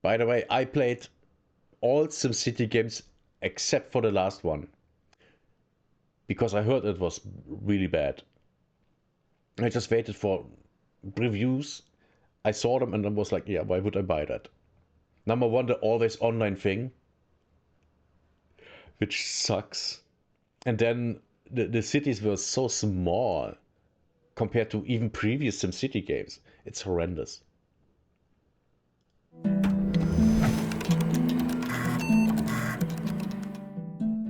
By the way, I played all SimCity games except for the last one because I heard it was really bad. I just waited for reviews. I saw them and I was like, yeah, why would I buy that? Number one, the always online thing, which sucks. And then the cities were so small compared to even previous SimCity games. It's horrendous.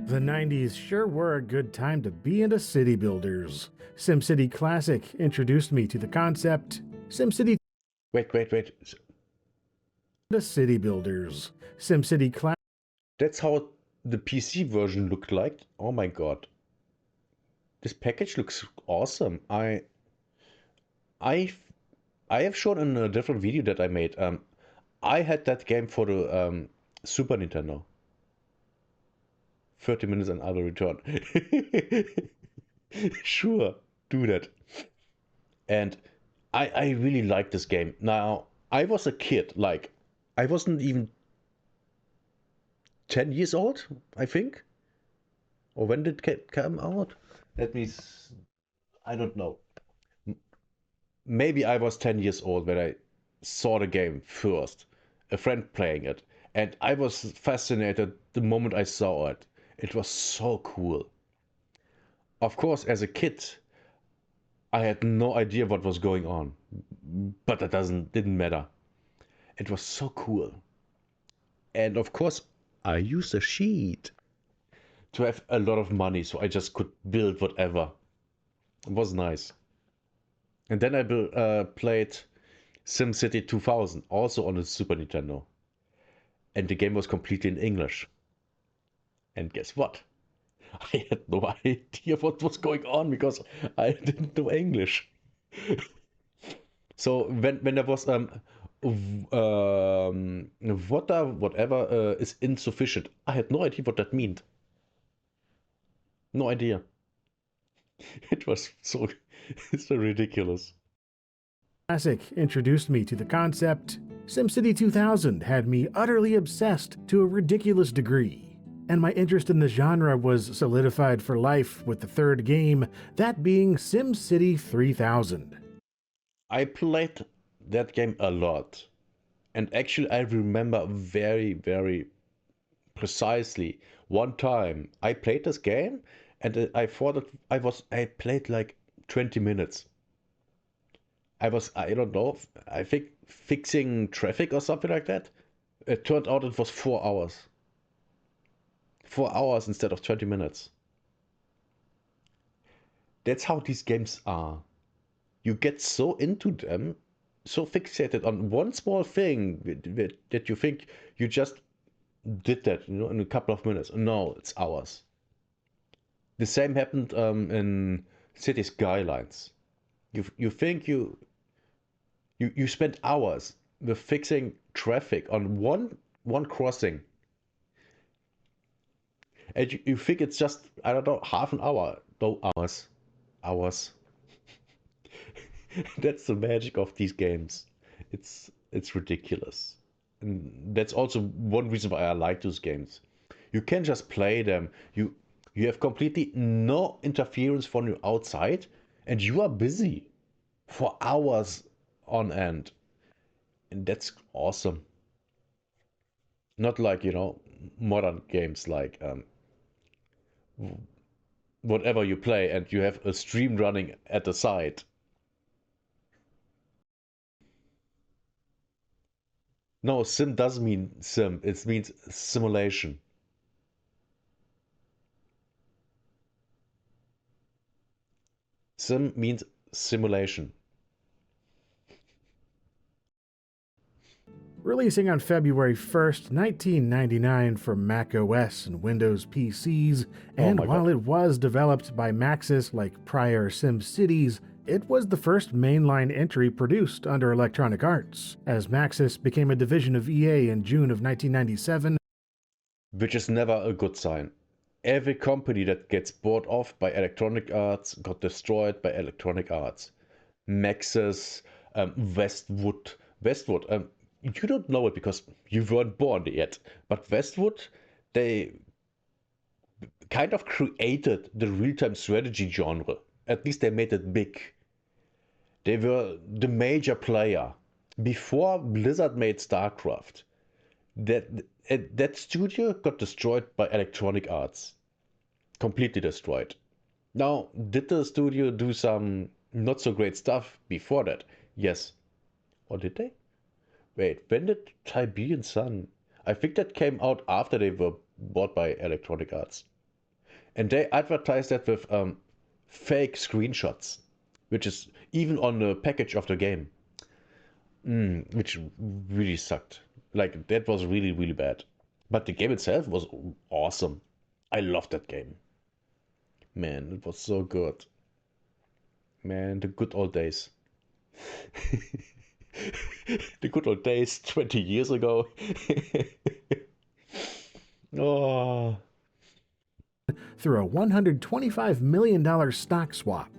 The 90s sure were a good time to be into city builders. SimCity Classic introduced me to the concept. SimCity Wait. to city builders. SimCity Classic. That's how the PC version looked like. Oh my god. This package looks awesome. I have shown in a different video that I made. I had that game for the Super Nintendo. 30 minutes and I will return. Sure, do that. And I really like this game. Now, I was a kid, like, I wasn't even 10 years old, I think. Or when did it come out? Let me, I don't know. Maybe I was 10 years old when I saw the game first, a friend playing it. And I was fascinated the moment I saw it. It was so cool. Of course, as a kid, I had no idea what was going on, but that didn't matter. It was so cool. And of course, I used a sheet to have a lot of money, so I just could build whatever. It was nice. And then I played SimCity 2000, also on the Super Nintendo. And the game was completely in English. And guess what? I had no idea what was going on because I didn't know English. So when there was whatever is insufficient, I had no idea what that meant. No idea. It was so so ridiculous. Classic introduced me to the concept. SimCity 2000 had me utterly obsessed to a ridiculous degree. And my interest in the genre was solidified for life with the third game, that being SimCity 3000. I played that game a lot. And actually I remember very, very precisely one time I played this game and I thought that I played like 20 minutes. I don't know, I think fixing traffic or something like that. It turned out it was 4 hours. 4 hours instead of 20 minutes. That's how these games are. You get so into them, so fixated on one small thing that you think you just did that, in a couple of minutes. No, it's hours. The same happened in City Skylines. You think you spend hours with fixing traffic on one crossing, and you think it's just, I don't know, half an hour. No, hours. That's the magic of these games. It's ridiculous, and that's also one reason why I like those games. You can just play them. You have completely no interference from your outside, and you are busy for hours on end, and that's awesome. Not like, modern games like whatever you play and you have a stream running at the side. No, sim doesn't mean sim, it means simulation. Sim means simulation. Releasing on February 1st, 1999 for Mac OS and Windows PCs, Oh and my while god. it was developed by Maxis like prior SimCities, it was the first mainline entry produced under Electronic Arts, as Maxis became a division of EA in June of 1997. Which is never a good sign. Every company that gets bought off by Electronic Arts got destroyed by Electronic Arts. Maxis, Westwood. you don't know it because you weren't born yet, but Westwood, they kind of created the real-time strategy genre. At least they made it big. They were the major player. Before Blizzard made StarCraft, that studio got destroyed by Electronic Arts. Completely destroyed. Now, did the studio do some not so great stuff before that? Yes. Or did they? Wait, when did Tiberian Sun? I think that came out after they were bought by Electronic Arts. And they advertised that with fake screenshots, which is even on the package of the game, which really sucked. Like, that was really, really bad. But the game itself was awesome. I loved that game. Man, it was so good. Man, the good old days. The good old days 20 years ago. Oh. Through a $125 million stock swap.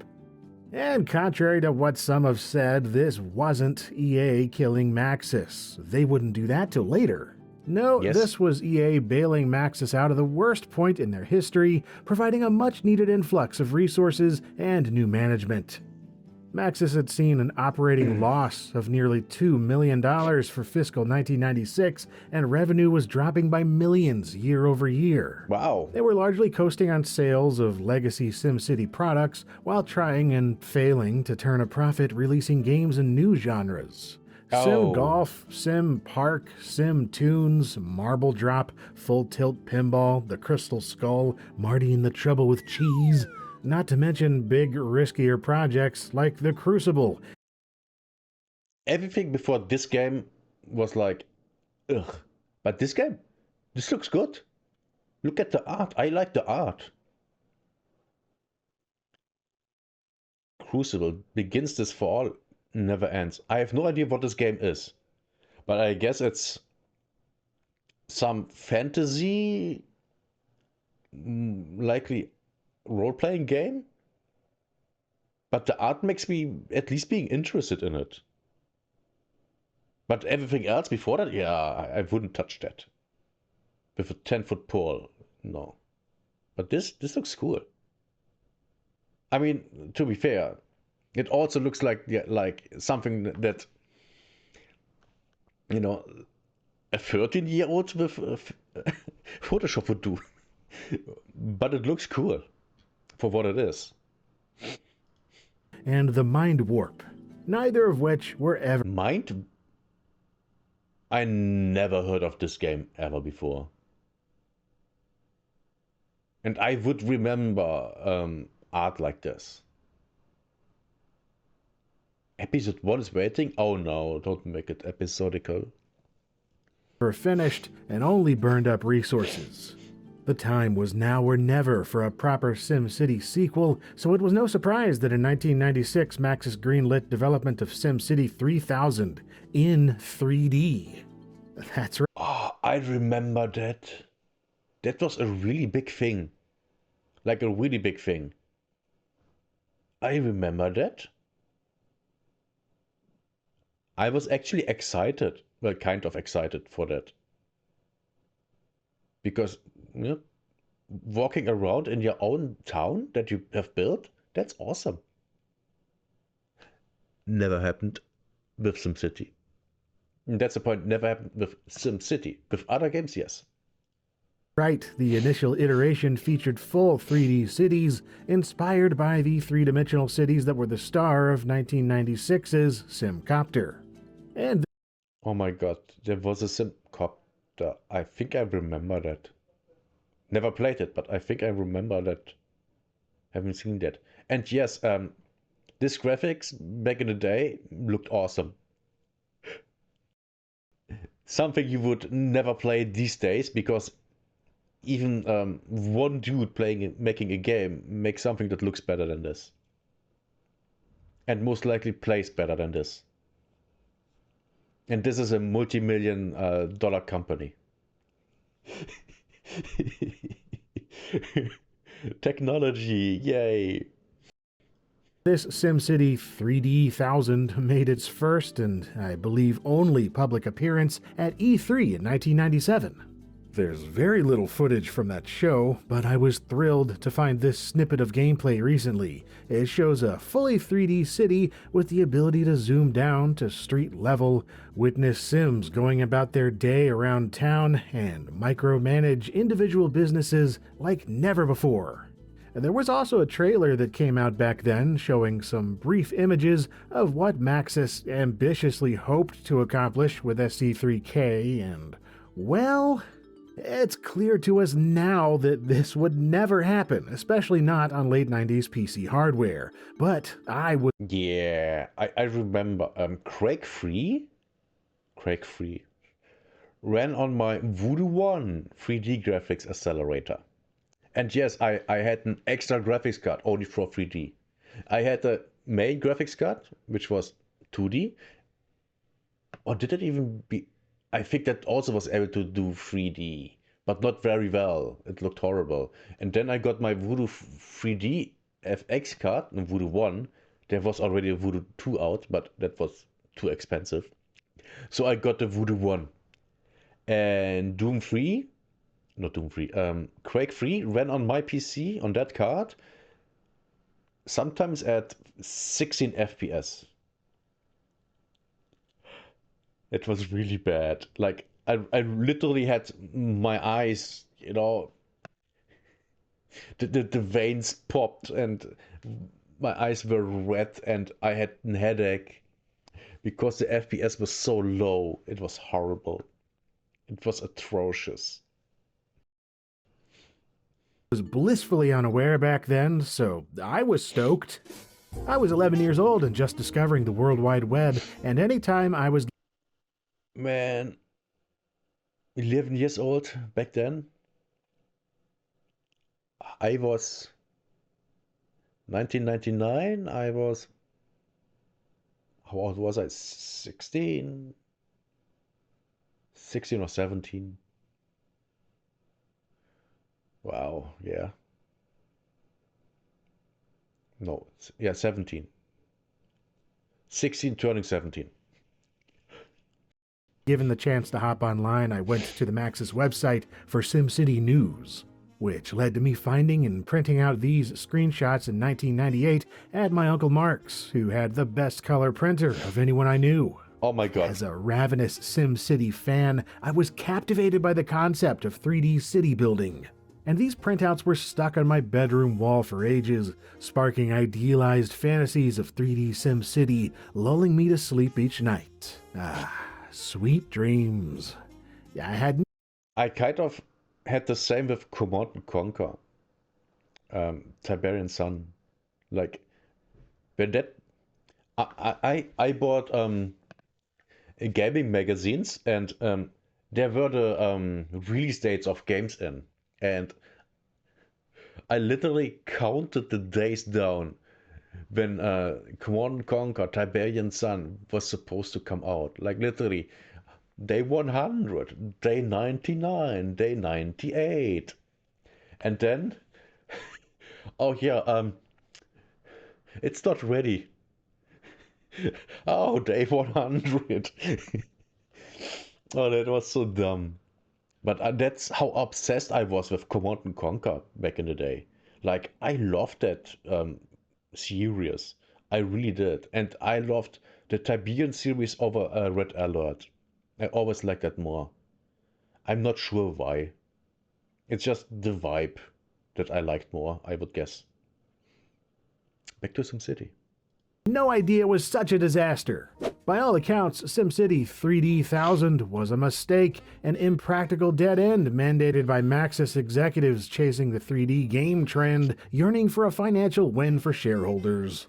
And contrary to what some have said, this wasn't EA killing Maxis. They wouldn't do that till later. No, Yes. This was EA bailing Maxis out of the worst point in their history, providing a much-needed influx of resources and new management. Maxis had seen an operating loss of nearly $2 million for fiscal 1996, and revenue was dropping by millions year over year. Wow. They were largely coasting on sales of legacy SimCity products while trying and failing to turn a profit releasing games in new genres. Sim Oh. Golf, Sim Park, Sim Tunes, Marble Drop, Full Tilt Pinball, The Crystal Skull, Marty and the Trouble with Cheese, not to mention big, riskier projects like The Crucible. Everything before this game was like, ugh. But this game, this looks good. Look at the art. I like the art. Crucible begins this fall, never ends. I have no idea what this game is, but I guess it's some fantasy, likely role-playing game. But the art makes me at least being interested in it. But everything else before that, yeah, I wouldn't touch that. With a 10-foot pole, no. But this looks cool. I mean, to be fair, it also looks like something that, you know, a 13-year-old with Photoshop would do. But it looks cool for what it is. And The Mind Warp, neither of which were ever Mind? I never heard of this game ever before. And I would remember art like this. Episode 1 is waiting? Oh no, don't make it episodical. finished and only burned up resources. The time was now or never for a proper SimCity sequel, so it was no surprise that in 1996 Maxis greenlit development of SimCity 3000 in 3D. That's right. Oh, I remember that. That was a really big thing. Like a really big thing. I remember that. I was actually excited. Well, kind of excited for that. Because, you know, walking around in your own town that you have built, that's awesome. Never happened with SimCity. And that's the point, never happened with SimCity. With other games, yes. Right, the initial iteration featured full 3D cities, inspired by the three-dimensional cities that were the star of 1996's Simcopter. And Oh my god, there was a Simcopter. I think I remember that. Never played it, but I think I remember that. Haven't seen that. And yes, this graphics back in the day looked awesome. Something you would never play these days because even one dude making a game makes something that looks better than this. And most likely plays better than this. And this is a multi-million dollar company. Technology, yay. This SimCity 3D 1000 made its first and, I believe, only public appearance at E3 in 1997. There's very little footage from that show, but I was thrilled to find this snippet of gameplay recently. It shows a fully 3D city with the ability to zoom down to street level, witness Sims going about their day around town, and micromanage individual businesses like never before. And there was also a trailer that came out back then showing some brief images of what Maxis ambitiously hoped to accomplish with SC3K, and, well, it's clear to us now that this would never happen, especially not on late 90s PC hardware. But I would. Yeah, I remember Craig Free ran on my Voodoo 1 3D graphics accelerator. And yes, I had an extra graphics card only for 3D. I had the main graphics card, which was 2D. Or did it even be... I think that also was able to do 3D, but not very well. It looked horrible. And then I got my Voodoo 3D FX card, in Voodoo 1. There was already a Voodoo 2 out, but that was too expensive. So I got the Voodoo 1. And Quake 3 ran on my PC on that card, sometimes at 16 FPS. It was really bad. Like, I literally had my eyes, the veins popped and my eyes were red and I had a headache because the FPS was so low. It was horrible. It was atrocious. Was blissfully unaware back then, so I was stoked. I was 11 years old and just discovering the World Wide Web, and anytime I was... Man, 11 years old back then. I was 1999. I was, how old was I? 16 or 17. Wow, yeah. No, yeah, 17. 16 turning 17. Given the chance to hop online, I went to the Maxis website for SimCity News, which led to me finding and printing out these screenshots in 1998 at my Uncle Mark's, who had the best color printer of anyone I knew. Oh my god. As a ravenous SimCity fan, I was captivated by the concept of 3D city building. And these printouts were stuck on my bedroom wall for ages, sparking idealized fantasies of 3D SimCity, lulling me to sleep each night. Ah, sweet dreams. I kind of had the same with Command & Conquer, Tiberian Sun. Like, when that... I bought gaming magazines, and there were the release dates of games in. And I literally counted the days down when Command & Conquer Tiberian Sun was supposed to come out. Like, literally, day 100, day 99, day 98. And then, oh yeah, it's not ready. Oh, day 100. Oh, that was so dumb. But that's how obsessed I was with Command & Conquer back in the day. Like, I loved that series. I really did. And I loved the Tiberian series over Red Alert. I always liked that more. I'm not sure why. It's just the vibe that I liked more, I would guess. Back to SimCity. No idea it was such a disaster. By all accounts, SimCity 3D 1000 was a mistake, an impractical dead end mandated by Maxis executives chasing the 3D game trend, yearning for a financial win for shareholders.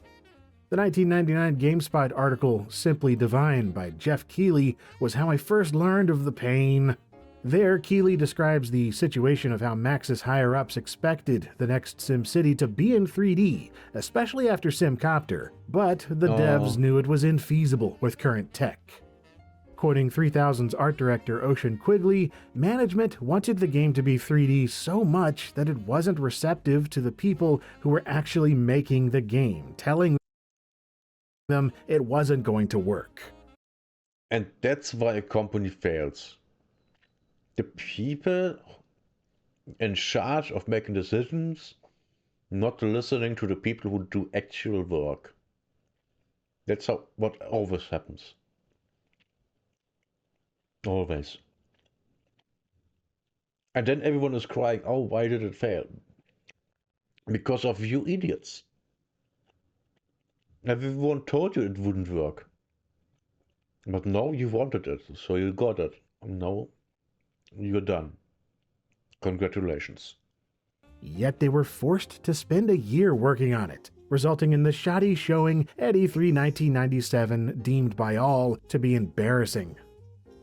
The 1999 GameSpot article, Simply Divine by Jeff Keighley, was how I first learned of the pain. There, Keighley describes the situation of how Maxis higher-ups expected the next SimCity to be in 3D, especially after SimCopter, but the devs knew it was infeasible with current tech. Quoting 3000's art director Ocean Quigley, management wanted the game to be 3D so much that it wasn't receptive to the people who were actually making the game, telling them, it wasn't going to work. And that's why a company fails. The people in charge of making decisions, not listening to the people who do actual work. That's what always happens. Always. And then everyone is crying, oh, why did it fail? Because of you idiots. Everyone told you it wouldn't work. But no, you wanted it, so you got it. No, you're done. Congratulations. Yet they were forced to spend a year working on it, resulting in the shoddy showing at E3 1997 deemed by all to be embarrassing.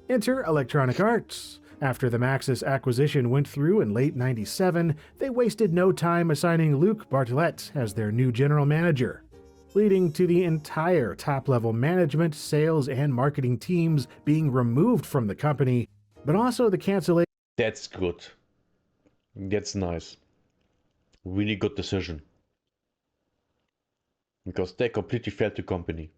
Enter Electronic Arts. After the Maxis acquisition went through in late 97, they wasted no time assigning Luc Bartlett as their new general manager, leading to the entire top-level management, sales, and marketing teams being removed from the company, but also the cancellation. That's good. That's nice. Really good decision. Because they completely failed the company.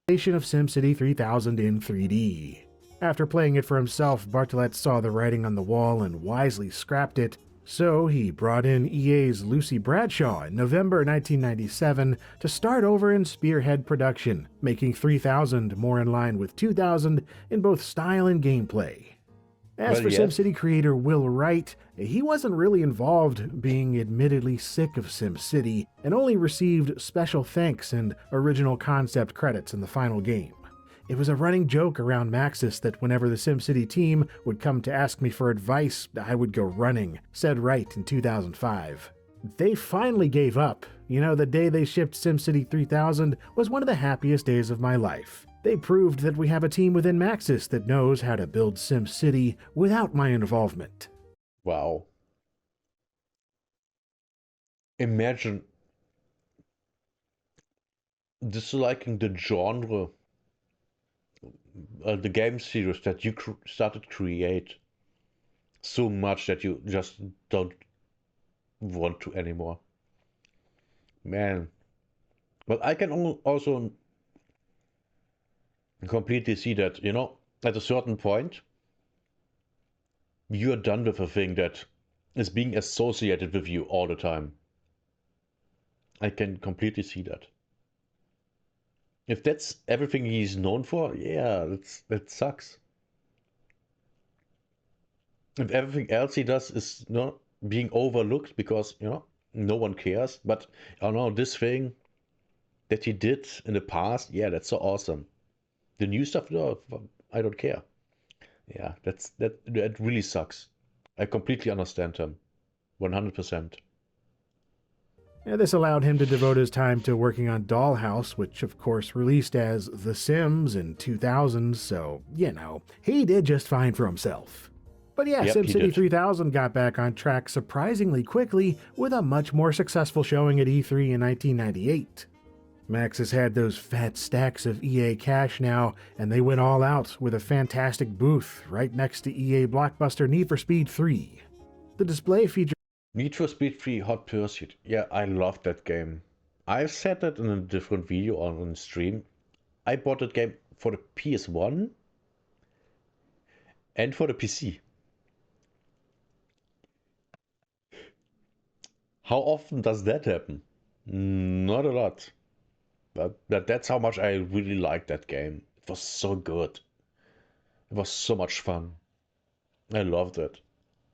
Of SimCity 3000 in 3D. After playing it for himself, Bartlett saw the writing on the wall and wisely scrapped it, so he brought in EA's Lucy Bradshaw in November 1997 to start over and spearhead production, making 3000 more in line with 2000 in both style and gameplay. As for SimCity creator Will Wright, he wasn't really involved, being admittedly sick of SimCity, and only received special thanks and original concept credits in the final game. It was a running joke around Maxis that whenever the SimCity team would come to ask me for advice, I would go running, said Wright in 2005. They finally gave up. You know, the day they shipped SimCity 3000 was one of the happiest days of my life. They proved that we have a team within Maxis that knows how to build SimCity without my involvement. Wow. Imagine disliking the genre, the game series that you started create so much that you just don't want to anymore. Man. But I can also completely see that, you know, at a certain point, you're done with a thing that is being associated with you all the time. I can completely see that. If that's everything he's known for, yeah, that sucks. If everything else he does is not being overlooked because, you know, no one cares, but I don't know, this thing that he did in the past, yeah, that's so awesome. The new stuff, no, I don't care. Yeah, that really sucks. I completely understand him. 100%. This allowed him to devote his time to working on Dollhouse, which of course released as The Sims in 2000, so, you know, he did just fine for himself. But yeah, SimCity 3000 got back on track surprisingly quickly with a much more successful showing at E3 in 1998. Maxis had those fat stacks of EA cash now, and they went all out with a fantastic booth right next to EA blockbuster Need for Speed 3. The display featured Need for Speed 3 Hot Pursuit. Yeah, I love that game. I've said that in a different video on stream. I bought that game for the PS1 and for the PC. How often does that happen? Not a lot. But that's how much I really liked that game. It was so good. It was so much fun. I loved it.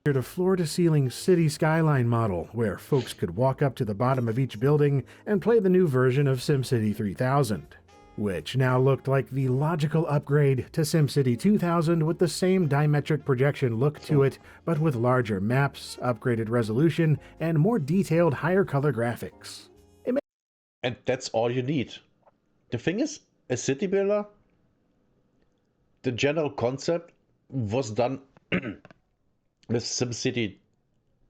A floor-to-ceiling city skyline model where folks could walk up to the bottom of each building and play the new version of SimCity 3000, which now looked like the logical upgrade to SimCity 2000 with the same dimetric projection look to it, but with larger maps, upgraded resolution, and more detailed higher color graphics. And that's all you need. The thing is, a city builder, the general concept was done with SimCity,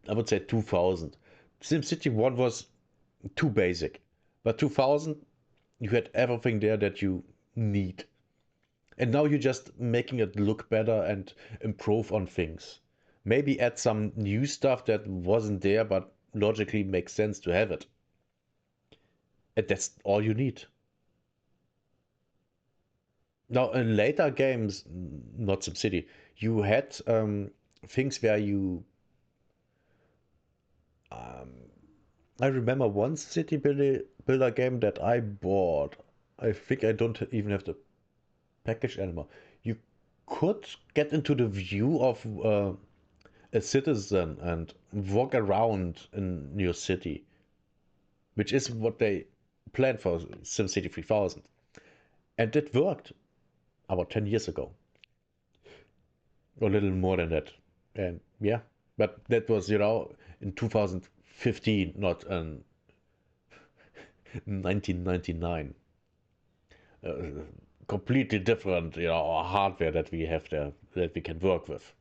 I would say 2000. SimCity 1 was too basic, but 2000, you had everything there that you need. And now you're just making it look better and improve on things. Maybe add some new stuff that wasn't there, but logically makes sense to have it. And that's all you need. Now, in later games, not SimCity, you had things where you. Um, I remember one builder game that I bought. I think I don't even have the package anymore. You could get into the view of a citizen and walk around in your city, which is what they planned for SimCity 3000. And it worked about 10 years ago, or a little more than that. And yeah, but that was, in 2015, not in 1999. Uh, Completely different, hardware that we have there that we can work with.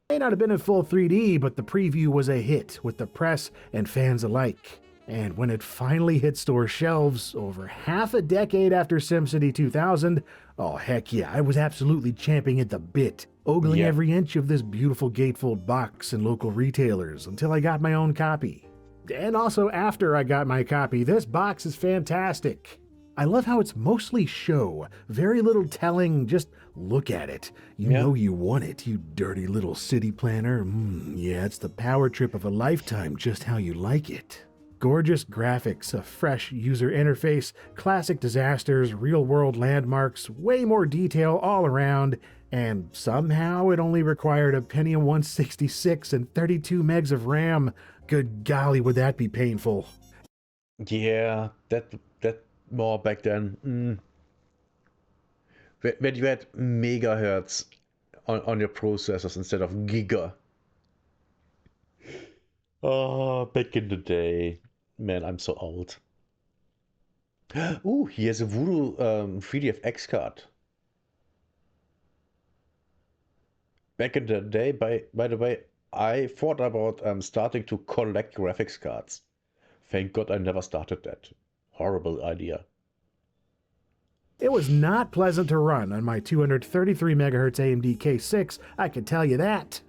May not have been in full 3D, but the preview was a hit with the press and fans alike. And when it finally hit store shelves over half a decade after SimCity 2000, oh heck yeah, I was absolutely champing at the bit, ogling Yeah. every inch of this beautiful gatefold box in local retailers until I got my own copy. And also after I got my copy, this box is fantastic. I love how it's mostly show, very little telling, just look at it. You Yeah. know you want it, you dirty little city planner. Yeah, it's the power trip of a lifetime, just how you like it. Gorgeous graphics, a fresh user interface, classic disasters, real world landmarks, way more detail all around, and somehow it only required a Pentium 166 and 32 megs of RAM. Good golly, would that be painful. Yeah, that more back then. When you had megahertz on your processors instead of giga. Oh, back in the day. Man, I'm so old. Ooh, here's a Voodoo 3DFX card. Back in the day, by the way, I thought about starting to collect graphics cards. Thank God I never started that. Horrible idea. It was not pleasant to run on my 233 MHz AMD K6, I can tell you that.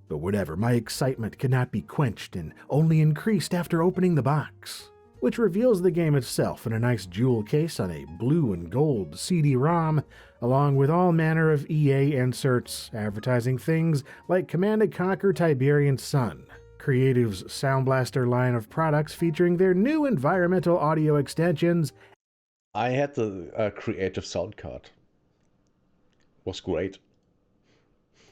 But whatever, my excitement could not be quenched and only increased after opening the box, which reveals the game itself in a nice jewel case on a blue and gold CD-ROM, along with all manner of EA inserts advertising things like Command & Conquer Tiberian Sun, Creative's Sound Blaster line of products featuring their new environmental audio extensions. I had the creative sound card. Was great.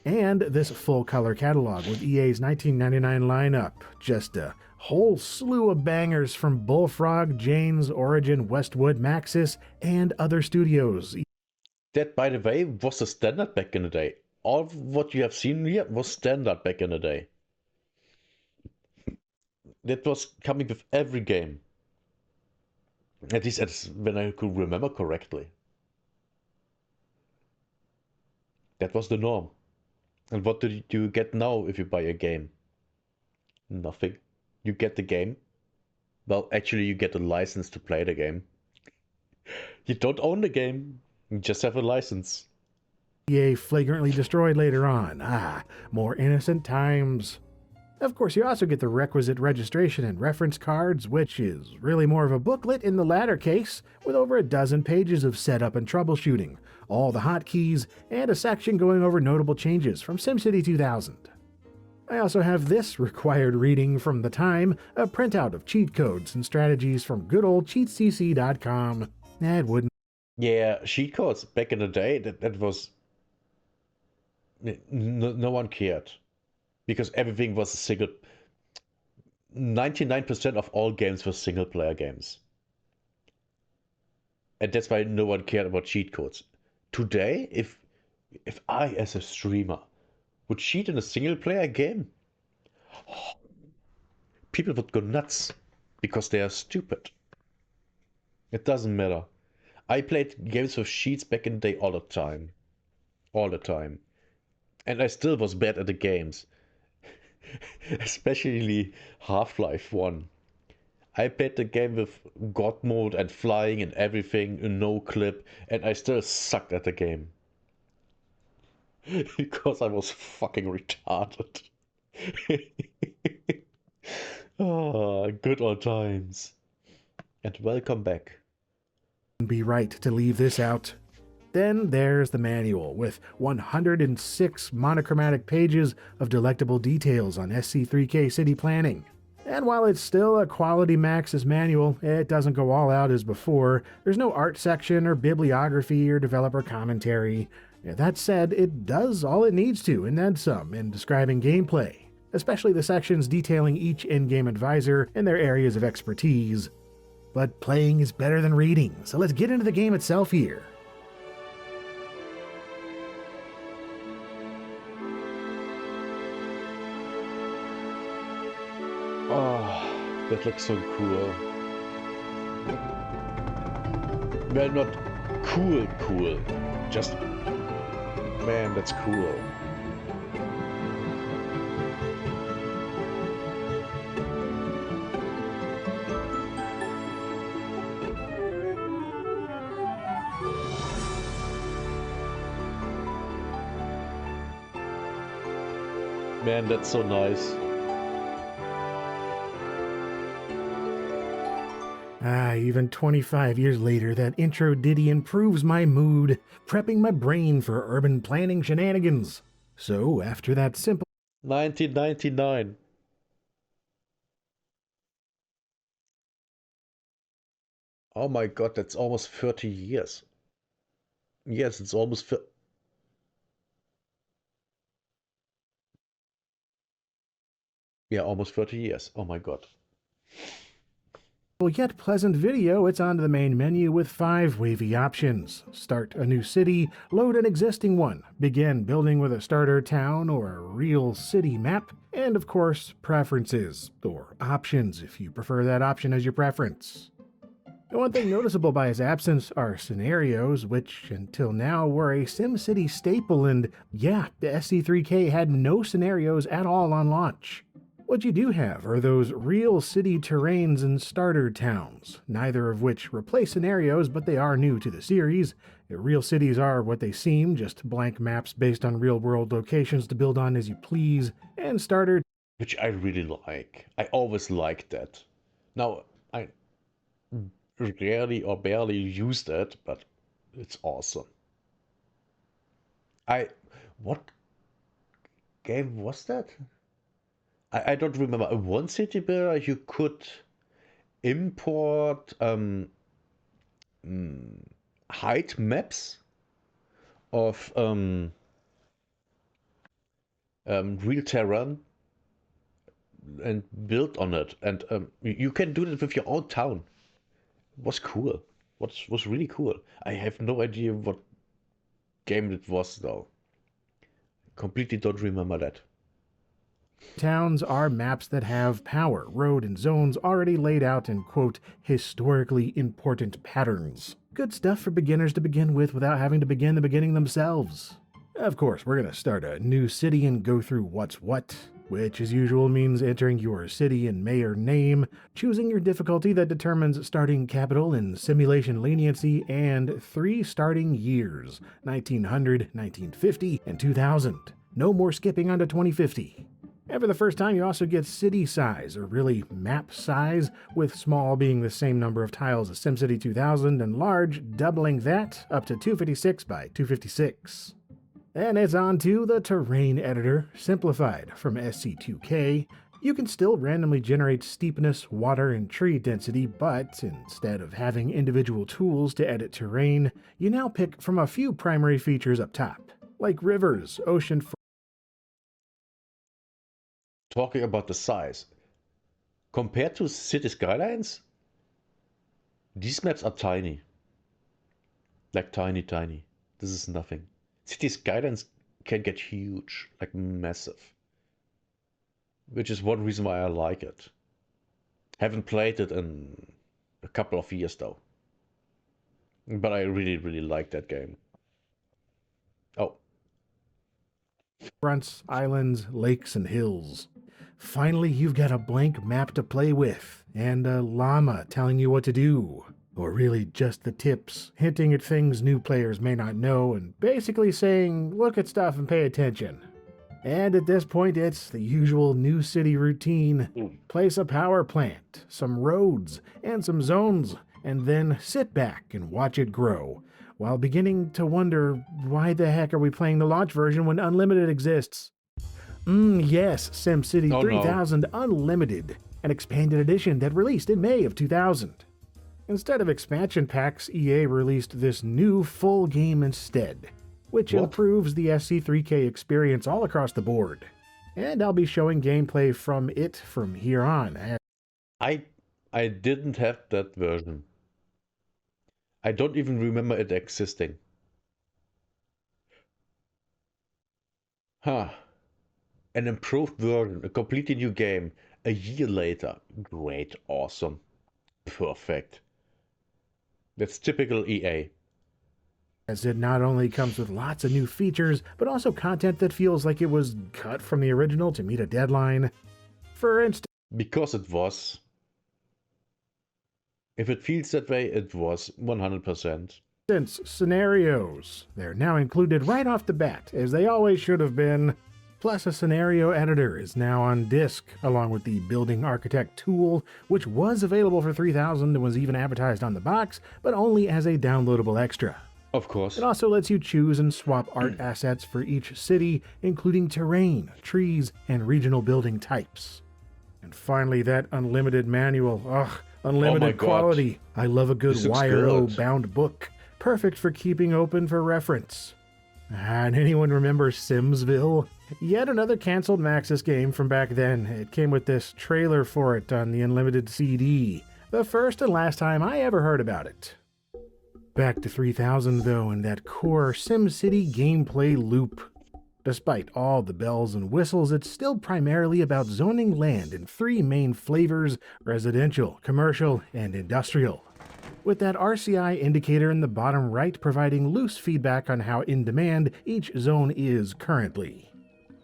And this full color catalog with EA's 1999 lineup. Just a whole slew of bangers from Bullfrog, Jane's, Origin, Westwood, Maxis, and other studios. That, by the way, was the standard back in the day. All of what you have seen here was standard back in the day. That was coming with every game. At least as when I could remember correctly. That was the norm. And what do you get now if you buy a game? Nothing. You get the game. Well, actually, you get a license to play the game. You don't own the game. You just have a license. EA flagrantly destroyed later on. More innocent times. Of course, you also get the requisite registration and reference cards, which is really more of a booklet in the latter case, with over a dozen pages of setup and troubleshooting, all the hotkeys, and a section going over notable changes from SimCity 2000. I also have this required reading from the time, a printout of cheat codes and strategies from good old cheatcc.com. It wouldn't. Yeah, cheat codes back in the day, that was. No one cared. Because everything was a single. 99% of all games were single player games. And that's why no one cared about cheat codes. Today, if I as a streamer would cheat in a single player game, people would go nuts because they are stupid. It doesn't matter. I played games with cheats back in the day all the time. All the time. And I still was bad at the games. Especially Half-Life 1. I played the game with God mode and flying and everything, a no clip, and I still sucked at the game. Because I was fucking retarded. Ah, good old times. And welcome back. Be right to leave this out. Then there's the manual, with 106 monochromatic pages of delectable details on SC3K city planning. And while it's still a quality Maxis manual, it doesn't go all out as before. There's no art section or bibliography or developer commentary. That said, it does all it needs to, and then some, in describing gameplay, especially the sections detailing each in-game advisor and their areas of expertise. But playing is better than reading, so let's get into the game itself here. Oh, that looks so cool. Well, not cool. Just, man, that's cool. Man, that's so nice. Even 25 years later, that intro ditty improves my mood, prepping my brain for urban planning shenanigans. So, after that simple 1999. Oh my god, that's almost 30 years. Yes, it's almost almost 30 years. Oh my god. yet pleasant video, it's on to the main menu with 5 wavy options. Start a new city, load an existing one, begin building with a starter town or a real city map, and of course, preferences, or options if you prefer that option as your preference. The one thing noticeable by his absence are scenarios, which until now were a SimCity staple, and yeah, the SC3K had no scenarios at all on launch. What you do have are those real city terrains and starter towns, neither of which replace scenarios, but they are new to the series. Real cities are what they seem, just blank maps based on real-world locations to build on as you please, and starter, Which I really like. I always liked that. Now, I rarely or barely use that, but it's awesome. What game was that? I don't remember. A one city builder you could import height maps of real terrain and build on it, and you can do that with your own town. It was cool. Was really cool. I have no idea what game it was though. Completely don't remember that. towns are maps that have power, road, and zones already laid out in, quote, historically important patterns. Good stuff for beginners to begin with without having to begin the beginning themselves. Of course, we're going to start a new city and go through what's what, which as usual means entering your city and mayor name, choosing your difficulty that determines starting capital and simulation leniency, and 3 starting years, 1900, 1950, and 2000. No more skipping onto 2050. And for the first time, you also get city size, or really map size, with small being the same number of tiles as SimCity 2000 and large doubling that up to 256 by 256. And it's on to the terrain editor, simplified from SC2K. You can still randomly generate steepness, water, and tree density, but instead of having individual tools to edit terrain, you now pick from a few primary features up top, like rivers, ocean. Talking about the size, compared to City Skylines, these maps are tiny. Like tiny. This is nothing. City Skylines can get huge, like massive. Which is one reason why I like it. Haven't played it in a couple of years though. But I really like that game. Oh. Fronts, islands, lakes, and hills. Finally, you've got a blank map to play with, and a llama telling you what to do. Or really just the tips, hinting at things new players may not know, and basically saying, look at stuff and pay attention. And at this point, it's the usual new city routine. Mm. Place a power plant, some roads, and some zones, and then sit back and watch it grow, while beginning to wonder why the heck are we playing the launch version when Unlimited exists? Yes, SimCity Oh no. 3000 Unlimited, an expanded edition that released in May of 2000. Instead of expansion packs, EA released this new full game instead, which What? improves the SC3K experience all across the board. And I'll be showing gameplay from it from here on. I didn't have that version. I don't even remember it existing. Huh. An improved version, a completely new game, a year later. Great, awesome, perfect. That's typical EA. As it not only comes with lots of new features, but also content that feels like it was cut from the original to meet a deadline. For instance, Because it was. If it feels that way, it was 100%. scenarios. They're now included right off the bat, as they always should have been. Plus, a scenario editor is now on disk, along with the Building Architect tool, which was available for 3000 and was even advertised on the box, but only as a downloadable extra. Of course. It also lets you choose and swap art assets for each city, including terrain, trees, and regional building types. And finally, that unlimited manual. Unlimited God. quality. I love a good This looks wire-o good. bound book. Perfect for keeping open for reference. And anyone remember Simsville? Yet another canceled Maxis game from back then. It came with this trailer for it on the Unlimited CD. The first and last time I ever heard about it. Back to 3000 though, and that core SimCity gameplay loop. Despite all the bells and whistles, it's still primarily about zoning land in three main flavors: residential, commercial, and industrial. With that RCI indicator in the bottom right providing loose feedback on how in demand each zone is currently.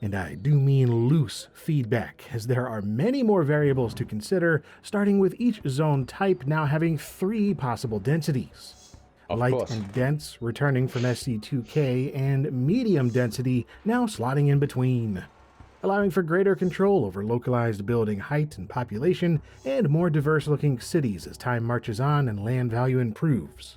And I do mean loose feedback, as there are many more variables to consider, starting with each zone type now having 3 possible densities. Of Light course. and dense returning from SC2K, and medium density now slotting in between, allowing for greater control over localized building height and population, and more diverse looking cities as time marches on and land value improves.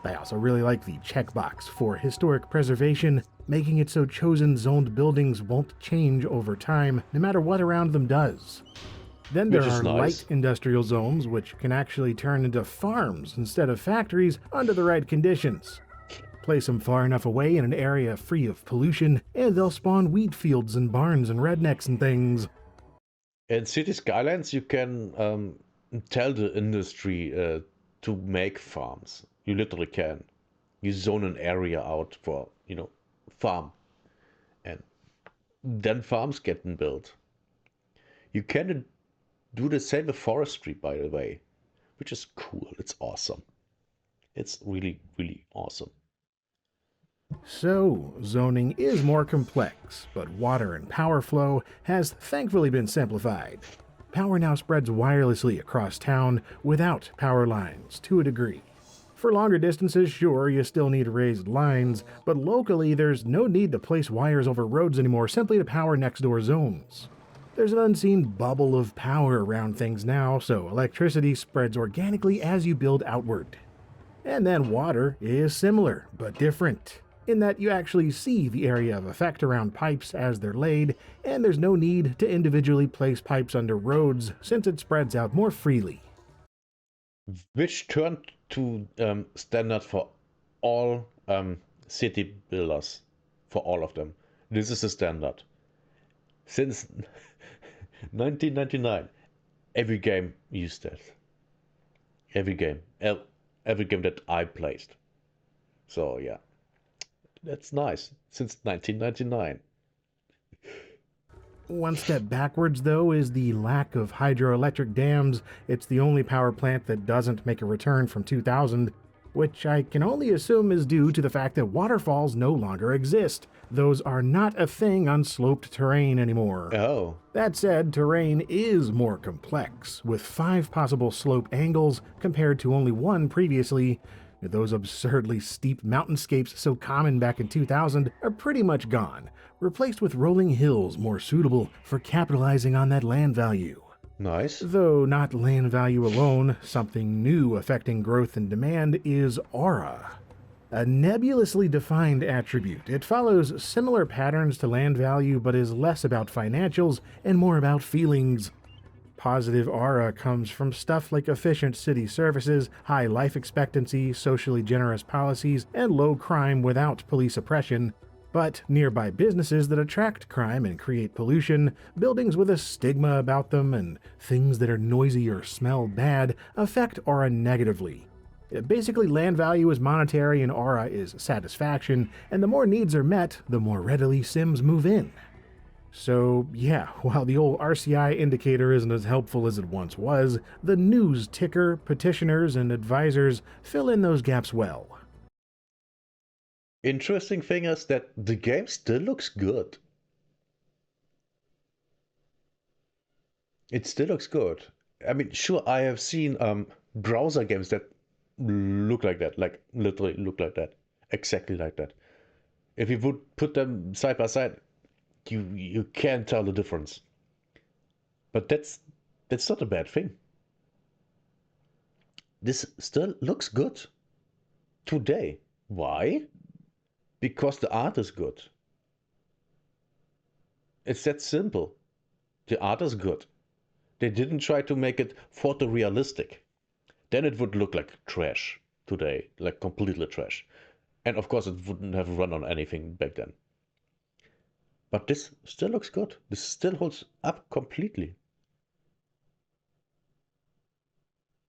I also really like the checkbox for historic preservation, making it so chosen zoned buildings won't change over time, no matter what around them does. Then there Which is are nice. light industrial zones, which can actually turn into farms instead of factories under the right conditions. Place them far enough away in an area free of pollution, and they'll spawn wheat fields and barns and rednecks and things. In City Skylines, you can tell the industry to make farms. You literally can. You zone an area out for, farm. And then farms getting built. You can do the same with forestry, by the way, which is cool. It's awesome. It's really, really awesome. So, zoning is more complex, but water and power flow has thankfully been simplified. Power now spreads wirelessly across town without power lines to a degree. For longer distances, sure, you still need raised lines, but locally there's no need to place wires over roads anymore simply to power next door zones. There's an unseen bubble of power around things now, so electricity spreads organically as you build outward. And then water is similar, but different, in that you actually see the area of effect around pipes as they're laid, and there's no need to individually place pipes under roads since it spreads out more freely. Which turned to standard for all city builders, for all of them. This is the standard. Since 1999, every game used that. Every game that I played. So yeah, that's nice. Since 1999. One step backwards, though, is the lack of hydroelectric dams. It's the only power plant that doesn't make a return from 2000, which I can only assume is due to the fact that waterfalls no longer exist. Those are not a thing on sloped terrain anymore. Oh, That said, terrain is more complex, with 5 possible slope angles compared to only 1 previously, Those absurdly steep mountainscapes so common back in 2000 are pretty much gone, replaced with rolling hills more suitable for capitalizing on that land value. Nice. Though not land value alone, something new affecting growth and demand is aura. A nebulously defined attribute. It follows similar patterns to land value but is less about financials and more about feelings. Positive aura comes from stuff like efficient city services, high life expectancy, socially generous policies, and low crime without police oppression. But nearby businesses that attract crime and create pollution, buildings with a stigma about them, and things that are noisy or smell bad affect aura negatively. Basically, land value is monetary and aura is satisfaction, and the more needs are met, the more readily Sims move in. So, yeah, while the old RCI indicator isn't as helpful as it once was, the news ticker, petitioners, and advisors fill in those gaps well. Interesting thing is that the game still looks good. It still looks good. I mean, sure, I have seen browser games that look like that, like literally look like that, exactly like that. If you would put them side by side, you can't tell the difference. But that's not a bad thing. This still looks good today. Why? Because the art is good. It's that simple. The art is good. They didn't try to make it photorealistic. Then it would look like trash today, like completely trash. And of course it wouldn't have run on anything back then. But this still looks good. This still holds up completely.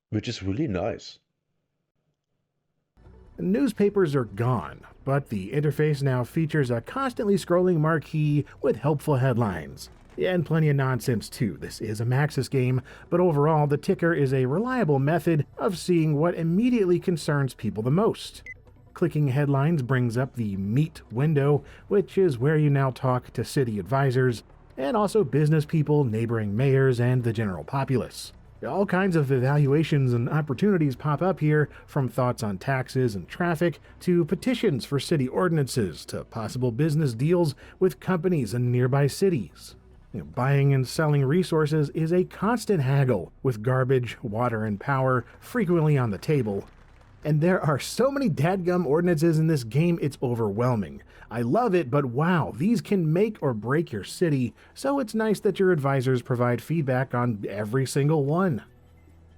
Which is really nice. Newspapers are gone, but the interface now features a constantly scrolling marquee with helpful headlines. And plenty of nonsense too. This is a Maxis game, but overall the ticker is a reliable method of seeing what immediately concerns people the most. Clicking headlines brings up the Meet window, which is where you now talk to city advisors, and also business people, neighboring mayors, and the general populace. All kinds of evaluations and opportunities pop up here, from thoughts on taxes and traffic, to petitions for city ordinances, to possible business deals with companies in nearby cities. Buying and selling resources is a constant haggle, with garbage, water, and power frequently on the table. And there are so many dadgum ordinances in this game, it's overwhelming. I love it, but wow, these can make or break your city, so it's nice that your advisors provide feedback on every single one.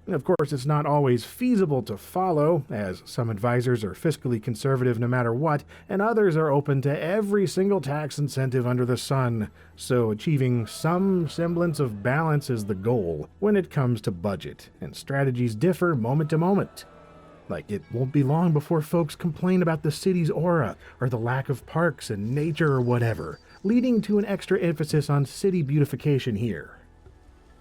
Of course, it's not always feasible to follow, as some advisors are fiscally conservative no matter what, and others are open to every single tax incentive under the sun, so achieving some semblance of balance is the goal when it comes to budget, and strategies differ moment to moment. Like, it won't be long before folks complain about the city's aura, or the lack of parks and nature or whatever, leading to an extra emphasis on city beautification here.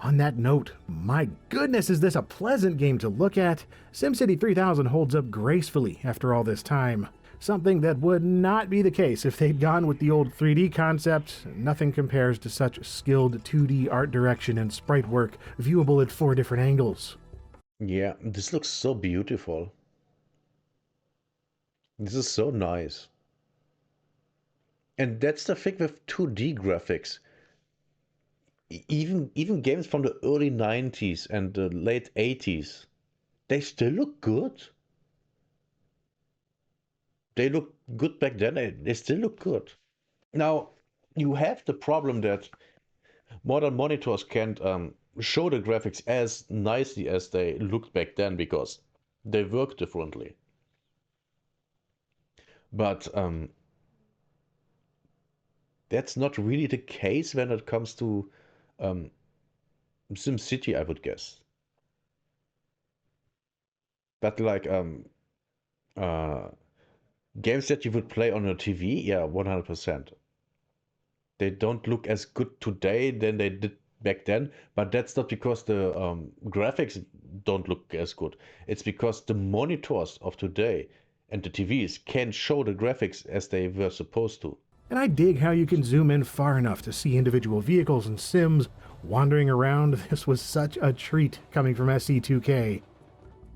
On that note, my goodness, is this a pleasant game to look at? SimCity 3000 holds up gracefully after all this time. Something that would not be the case if they'd gone with the old 3D concept. Nothing compares to such skilled 2D art direction and sprite work, viewable at 4 different angles. Yeah, this looks so beautiful. This is so nice. And that's the thing with 2D graphics. Even games from the early 90s and the late 80s, they still look good. They look good back then, they still look good. Now, you have the problem that modern monitors can't show the graphics as nicely as they looked back then because they work differently. But that's not really the case when it comes to SimCity, I would guess. But like games that you would play on a TV, yeah, 100%. They don't look as good today than they did back then, but that's not because the graphics don't look as good. It's because the monitors of today and the TVs can't show the graphics as they were supposed to. And I dig how you can zoom in far enough to see individual vehicles and Sims wandering around. This was such a treat coming from SC2K.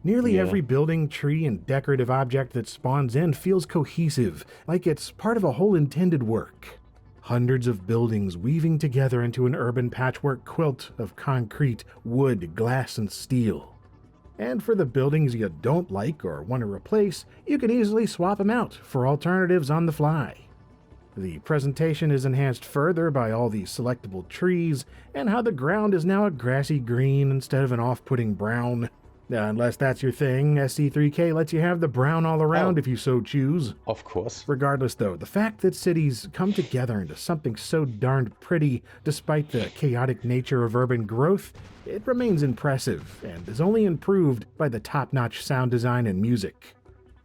Nearly Yeah. every building, tree, and decorative object that spawns in feels cohesive, like it's part of a whole intended work. Hundreds of buildings weaving together into an urban patchwork quilt of concrete, wood, glass, and steel. And for the buildings you don't like or want to replace, you can easily swap them out for alternatives on the fly. The presentation is enhanced further by all the selectable trees and how the ground is now a grassy green instead of an off-putting brown. Unless that's your thing, SC3K lets you have the brown all around Oh, if you so choose. of course. Regardless, though, the fact that cities come together into something so darned pretty, despite the chaotic nature of urban growth, it remains impressive and is only improved by the top-notch sound design and music.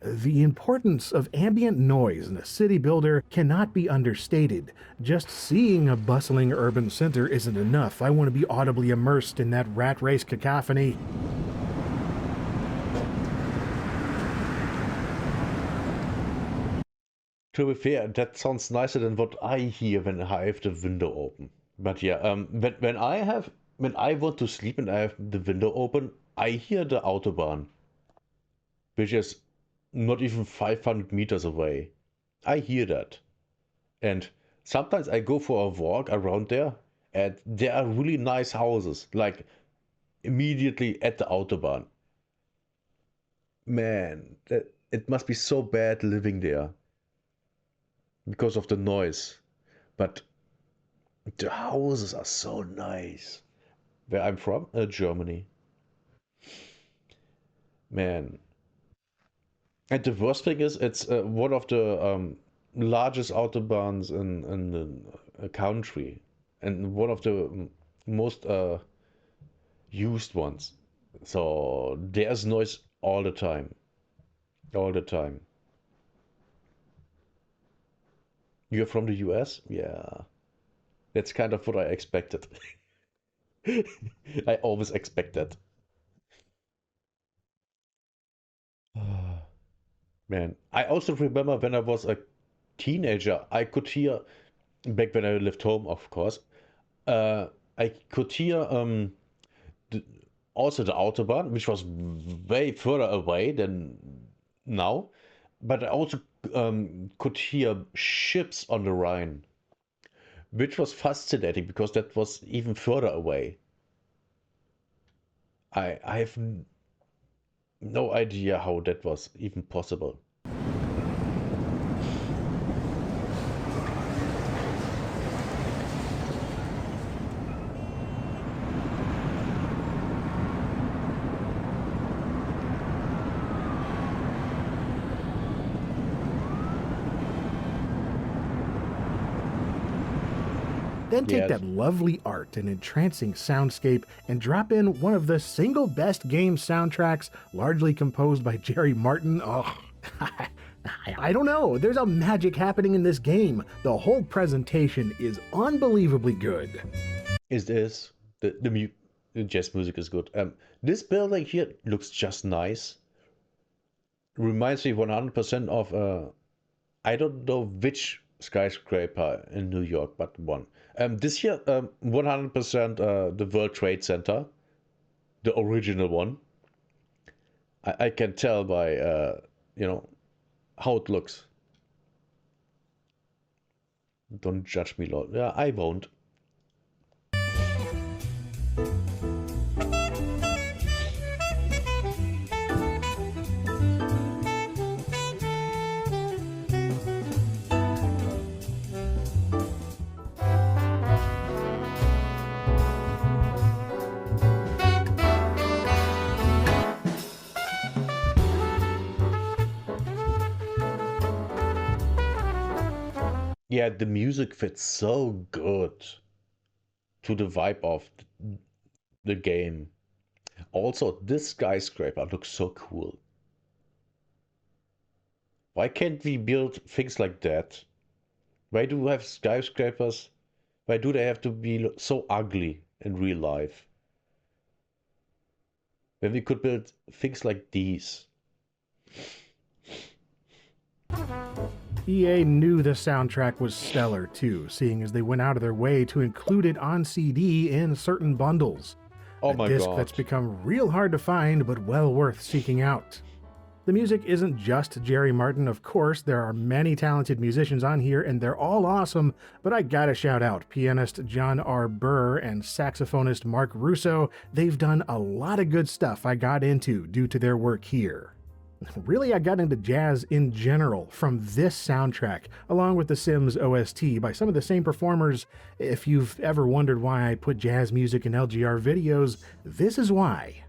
The importance of ambient noise in a city builder cannot be understated. Just seeing a bustling urban center isn't enough. I want to be audibly immersed in that rat race cacophony. To be fair, that sounds nicer than what I hear when I have the window open. But yeah, when I want to sleep and I have the window open, I hear the Autobahn, which is not even 500 meters away. I hear that. And sometimes I go for a walk around there, and there are really nice houses, like immediately at the Autobahn. Man, it must be so bad living there because of the noise. But the houses are so nice. Where I'm from, Germany. Man. And the worst thing is, it's one of the largest autobahns in the country, and one of the most used ones. So there's noise all the time. All the time. You're from the US? Yeah. That's kind of what I expected. I always expect that. Man, I also remember when I was a teenager, I could hear, back when I lived home, of course, uh, I could hear the, also the Autobahn, which was way further away than now, but I also could hear ships on the Rhine, which was fascinating because that was even further away. I have no idea how that was even possible. Then take Yes. that lovely art and entrancing soundscape and drop in one of the single best game soundtracks, largely composed by Jerry Martin. Oh, I don't know. There's a magic happening in this game. The whole presentation is unbelievably good. It is. The jazz music is good. This building here looks just nice. Reminds me 100% of I don't know which skyscraper in New York, but one. This year, 100% the World Trade Center, the original one. I can tell by how it looks. Don't judge me, Lord. Yeah, I won't. Yeah, the music fits so good to the vibe of the game. Also, this skyscraper looks so cool. Why can't we build things like that? Why do we have skyscrapers? Why do they have to be so ugly in real life? When we could build things like these. EA knew the soundtrack was stellar too, seeing as they went out of their way to include it on CD in certain bundles. Oh a my disc god. that's become real hard to find but well worth seeking out. The music isn't just Jerry Martin, of course, there are many talented musicians on here and they're all awesome, but I gotta shout out pianist John R. Burr and saxophonist Mark Russo. They've done a lot of good stuff I got into due to their work here. Really, I got into jazz in general from this soundtrack, along with the Sims OST by some of the same performers. If you've ever wondered why I put jazz music in LGR videos, this is why.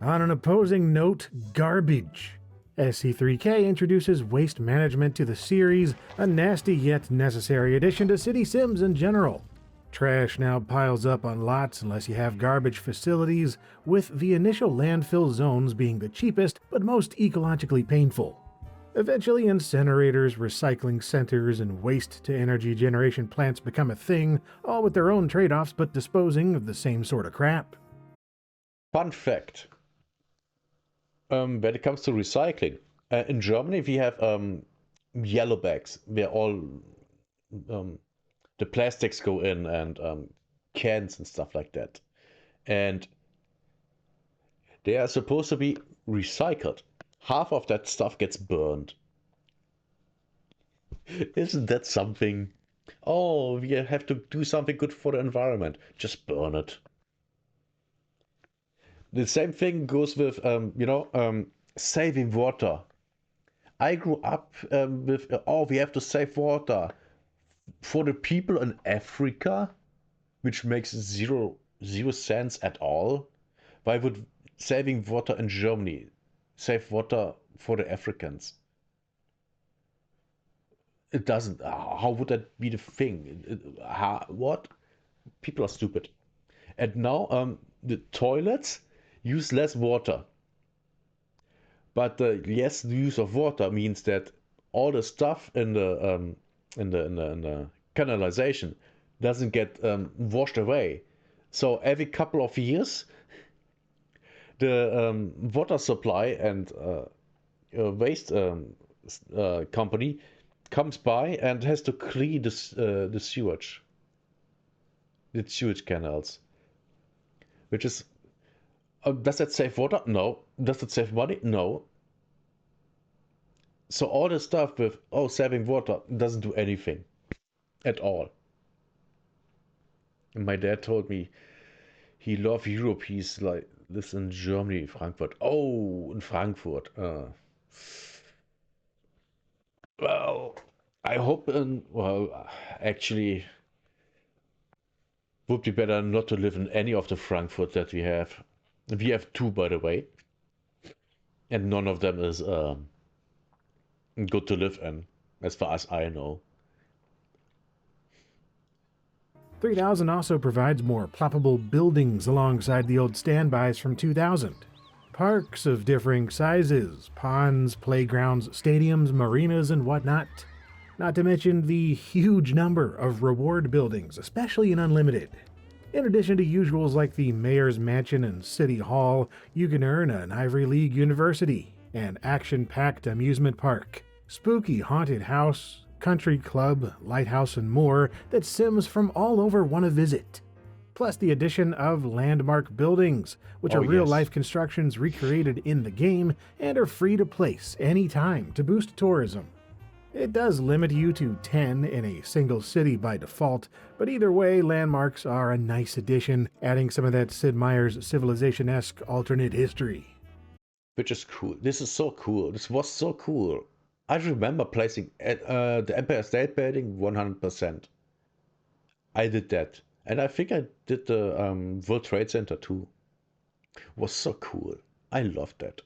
On an opposing note, garbage. SC3K introduces waste management to the series, a nasty yet necessary addition to City Sims in general. Trash now piles up on lots unless you have garbage facilities, with the initial landfill zones being the cheapest but most ecologically painful. Eventually, incinerators, recycling centers, and waste-to-energy generation plants become a thing, all with their own trade-offs but disposing of the same sort of crap. Fun fact. When it comes to recycling, in Germany we have yellow bags where all the plastics go in and cans and stuff like that. And they are supposed to be recycled. Half of that stuff gets burned. Isn't that something? Oh, we have to do something good for the environment. Just burn it. The same thing goes with, saving water. I grew up with, we have to save water for the people in Africa, which makes zero sense at all. Why would saving water in Germany save water for the Africans? It doesn't. How would that be the thing? What? People are stupid. And now the toilets use less water. But the less use of water means that all the stuff in the canalization doesn't get washed away. So every couple of years, the water supply and waste company comes by and has to clean the sewage canals, which is. Does that save water? No. Does it save money? No. So all the stuff with saving water doesn't do anything at all. And my dad told me he loved Europe. He's like lives in Germany, Frankfurt. Oh, in Frankfurt. Well, I hope actually would be better not to live in any of the Frankfurt that we have. We have two, by the way, and none of them is good to live in, as far as I know. 3000 also provides more ploppable buildings alongside the old standbys from 2000. Parks of differing sizes, ponds, playgrounds, stadiums, marinas, and whatnot. Not to mention the huge number of reward buildings, especially in Unlimited. In addition to usuals like the Mayor's Mansion and City Hall, you can earn an Ivy League University, an action-packed amusement park, spooky haunted house, country club, lighthouse, and more that Sims from all over want to visit. Plus the addition of landmark buildings, which are real-life constructions recreated in the game and are free to place anytime to boost tourism. It does limit you to 10 in a single city by default, but either way, landmarks are a nice addition, adding some of that Sid Meier's Civilization-esque alternate history. Which is cool. This is so cool. This was so cool. I remember placing at the Empire State Building 100%. I did that. And I think I did the World Trade Center too. It was so cool. I loved that.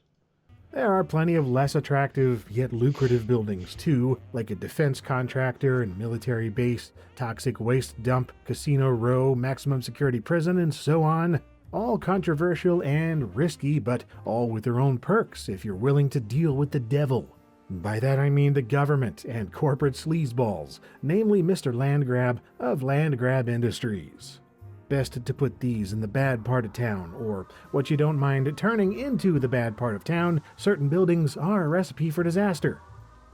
There are plenty of less attractive yet lucrative buildings too, like a defense contractor and military base, toxic waste dump, casino row, maximum security prison, and so on. All controversial and risky, but all with their own perks if you're willing to deal with the devil. By that I mean the government and corporate sleazeballs, namely Mr. Landgrab of Landgrab Industries. Best to put these in the bad part of town, or what you don't mind turning into the bad part of town. Certain buildings are a recipe for disaster.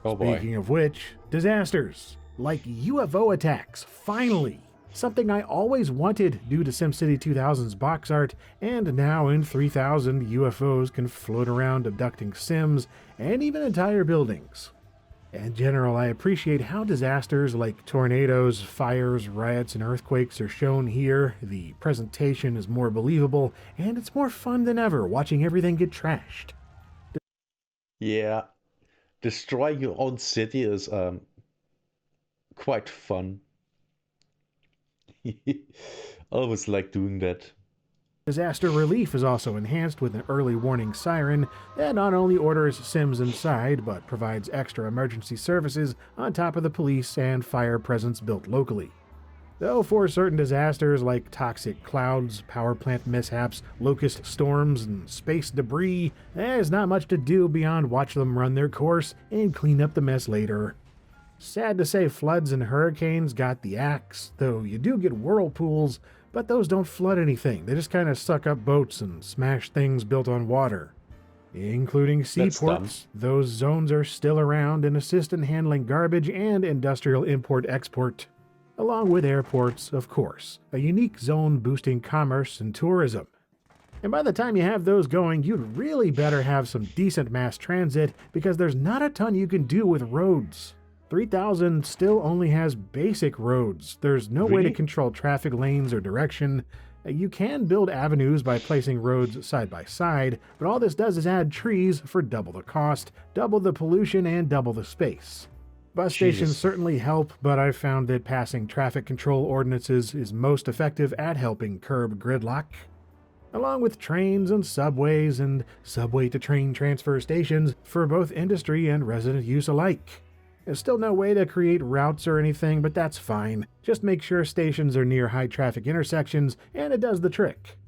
Oh boy. Speaking of which, disasters, like UFO attacks, finally! something I always wanted due to SimCity 2000's box art, and now in 3000 UFOs can float around abducting Sims and even entire buildings. In general, I appreciate how disasters like tornadoes, fires, riots, and earthquakes are shown here. The presentation is more believable, and it's more fun than ever watching everything get trashed. Yeah, destroying your own city is quite fun. Always like doing that. Disaster relief is also enhanced with an early warning siren that not only orders Sims inside, but provides extra emergency services on top of the police and fire presence built locally. Though for certain disasters like toxic clouds, power plant mishaps, locust storms, and space debris, there's not much to do beyond watch them run their course and clean up the mess later. Sad to say floods and hurricanes got the axe, though you do get whirlpools, but those don't flood anything. They just kind of suck up boats and smash things built on water. Including seaports, those zones are still around and assist in handling garbage and industrial import-export. Along with airports, of course, a unique zone boosting commerce and tourism. And by the time you have those going, you'd really better have some decent mass transit because there's not a ton you can do with roads. 3000 still only has basic roads. There's no way to control traffic lanes or direction. You can build avenues by placing roads side by side, but all this does is add trees for double the cost, double the pollution, and double the space. Bus stations certainly help, but I've found that passing traffic control ordinances is most effective at helping curb gridlock. Along with trains and subways and subway-to-train transfer stations for both industry and resident use alike. There's still no way to create routes or anything, but that's fine. Just make sure stations are near high-traffic intersections, and it does the trick.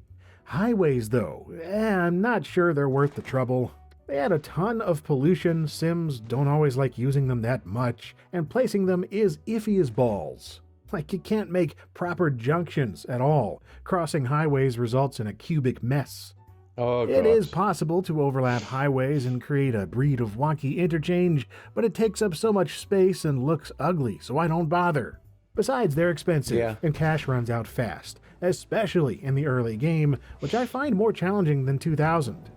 Highways, though, I'm not sure they're worth the trouble. They add a ton of pollution, Sims don't always like using them that much, and placing them is iffy as balls. Like, you can't make proper junctions at all. Crossing highways results in a cubic mess. Oh, it is possible to overlap highways and create a breed of wonky interchange, but it takes up so much space and looks ugly, so I don't bother. Besides, they're expensive, and cash runs out fast, especially in the early game, which I find more challenging than 2000.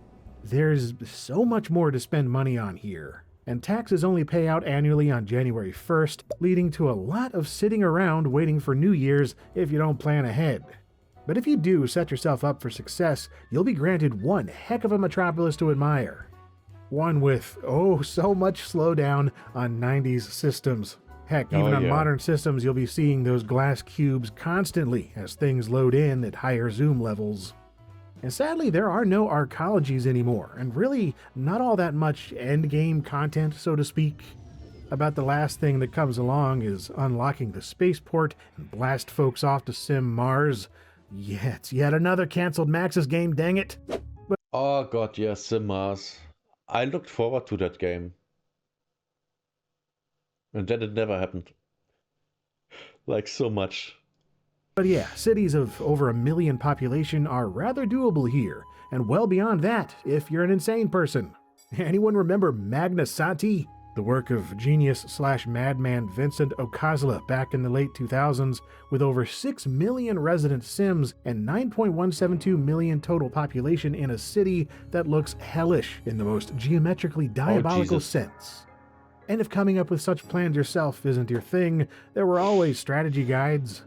There's so much more to spend money on here, and taxes only pay out annually on January 1st, leading to a lot of sitting around waiting for New Year's if you don't plan ahead. But if you do set yourself up for success, you'll be granted one heck of a metropolis to admire. One with, so much slowdown on 90s systems. Heck, even on modern systems, you'll be seeing those glass cubes constantly as things load in at higher zoom levels. And sadly, there are no arcologies anymore, and really not all that much endgame content, so to speak. About the last thing that comes along is unlocking the spaceport and blast folks off to Sim Mars. Yeah, it's yet another cancelled Maxis game, dang it. Oh god, yes, Sim Mars. I looked forward to that game. And then it never happened. Like, so much. But yeah, cities of over 1 million population are rather doable here, and well beyond that if you're an insane person. Anyone remember Magna Santi? The work of genius/madman Vincent Ocasla back in the late 2000s, with over 6 million resident Sims and 9.172 million total population in a city that looks hellish in the most geometrically diabolical sense. And if coming up with such plans yourself isn't your thing, there were always strategy guides.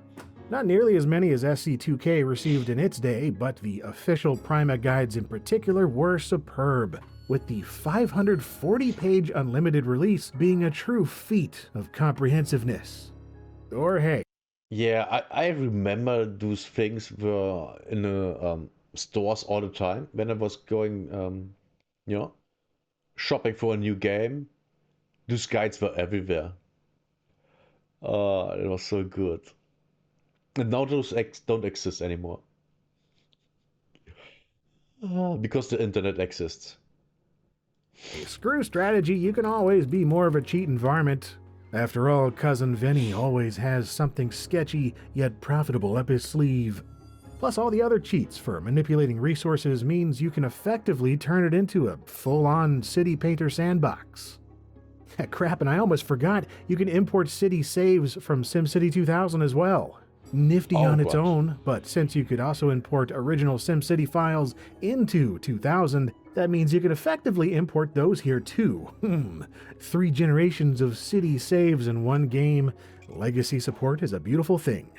Not nearly as many as SC2K received in its day, but the official Prima guides in particular were superb, with the 540-page unlimited release being a true feat of comprehensiveness. Or hey. Yeah, I remember those things were in the stores all the time when I was going, shopping for a new game. Those guides were everywhere. It was so good. And now those don't exist anymore. Because the internet exists. Screw strategy, you can always be more of a cheat environment. After all, Cousin Vinny always has something sketchy yet profitable up his sleeve. Plus all the other cheats for manipulating resources means you can effectively turn it into a full-on City Painter sandbox. Crap, and I almost forgot, you can import city saves from SimCity 2000 as well. Nifty Oh on its God. own, but since you could also import original SimCity files into 2000, that means you could effectively import those here too. 3 generations of city saves in one game. Legacy support is a beautiful thing,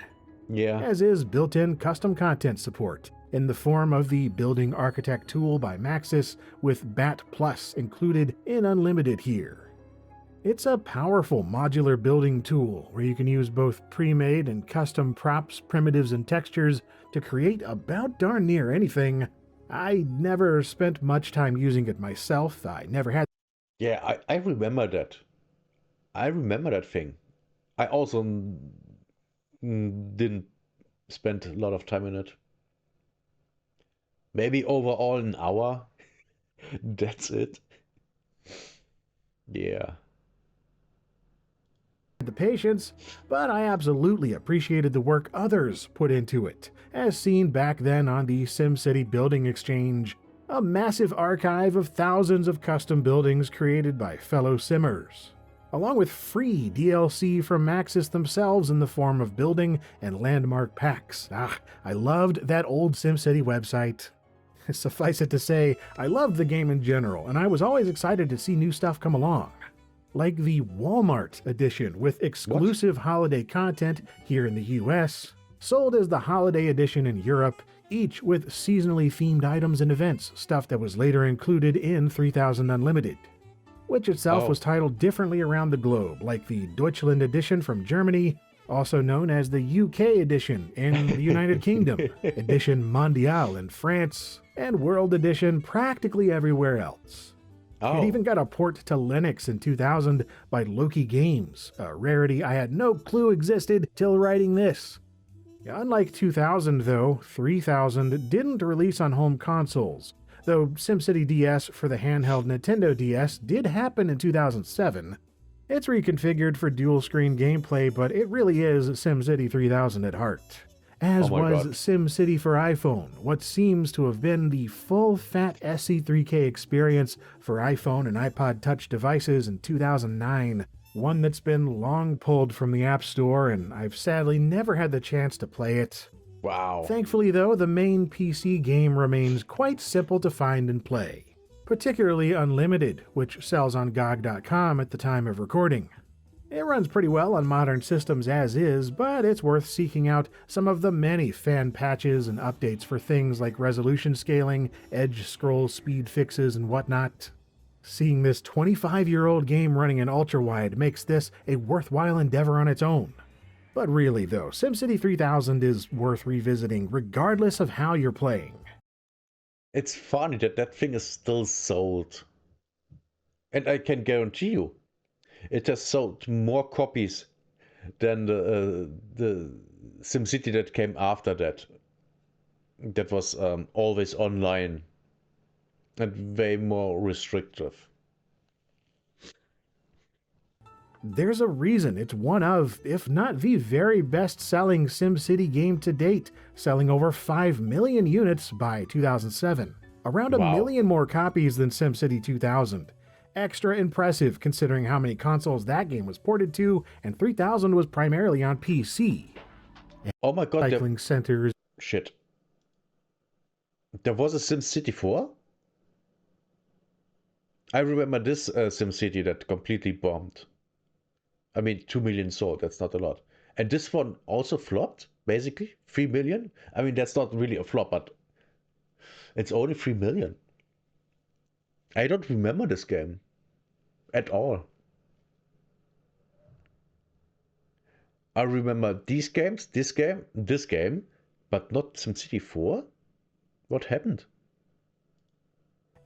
Yeah. as is built-in custom content support in the form of the Building Architect tool by Maxis with BAT Plus included in Unlimited here. It's a powerful modular building tool where you can use both pre-made and custom props, primitives, and textures to create about darn near anything. I never spent much time using it myself. I never had. Yeah, I remember that. I remember that thing. I also didn't spend a lot of time in it. Maybe overall an hour. That's it. Yeah. The patience, but I absolutely appreciated the work others put into it, as seen back then on the SimCity Building Exchange, a massive archive of thousands of custom buildings created by fellow Simmers, along with free DLC from Maxis themselves in the form of building and landmark packs. I loved that old SimCity website. Suffice it to say, I loved the game in general, and I was always excited to see new stuff come along, like the Walmart edition with exclusive holiday content here in the US, sold as the Holiday Edition in Europe, each with seasonally themed items and events, stuff that was later included in 3000 Unlimited, which itself was titled differently around the globe, like the Deutschland Edition from Germany, also known as the UK Edition in the United Kingdom, Edition Mondiale in France, and World Edition practically everywhere else. It even got a port to Linux in 2000 by Loki Games, a rarity I had no clue existed till writing this. Unlike 2000 though, 3000 didn't release on home consoles, though SimCity DS for the handheld Nintendo DS did happen in 2007. It's reconfigured for dual-screen gameplay, but it really is SimCity 3000 at heart. As was SimCity for iPhone, what seems to have been the full-fat SC3K experience for iPhone and iPod Touch devices in 2009, one that's been long pulled from the App Store, and I've sadly never had the chance to play it. Wow. Thankfully though, the main PC game remains quite simple to find and play, particularly Unlimited, which sells on GOG.com at the time of recording. It runs pretty well on modern systems as is, but it's worth seeking out some of the many fan patches and updates for things like resolution scaling, edge scroll speed fixes, and whatnot. Seeing this 25-year-old game running in ultra-wide makes this a worthwhile endeavor on its own. But really though, SimCity 3000 is worth revisiting regardless of how you're playing. It's funny that that thing is still sold. And I can guarantee you, it has sold more copies than the SimCity that came after that. That was always online and way more restrictive. There's a reason it's one of, if not the very best-selling SimCity game to date, selling over 5 million units by 2007. Around a million more copies than SimCity 2000. Extra impressive considering how many consoles that game was ported to, and 3000 was primarily on PC. Oh my god, Cycling centers. Shit. There was a SimCity 4? I remember this SimCity that completely bombed. I mean, 2 million sold, that's not a lot. And this one also flopped, basically, 3 million? I mean, that's not really a flop, but it's only 3 million. I don't remember this game at all. I remember these games, this game, but not SimCity 4? What happened?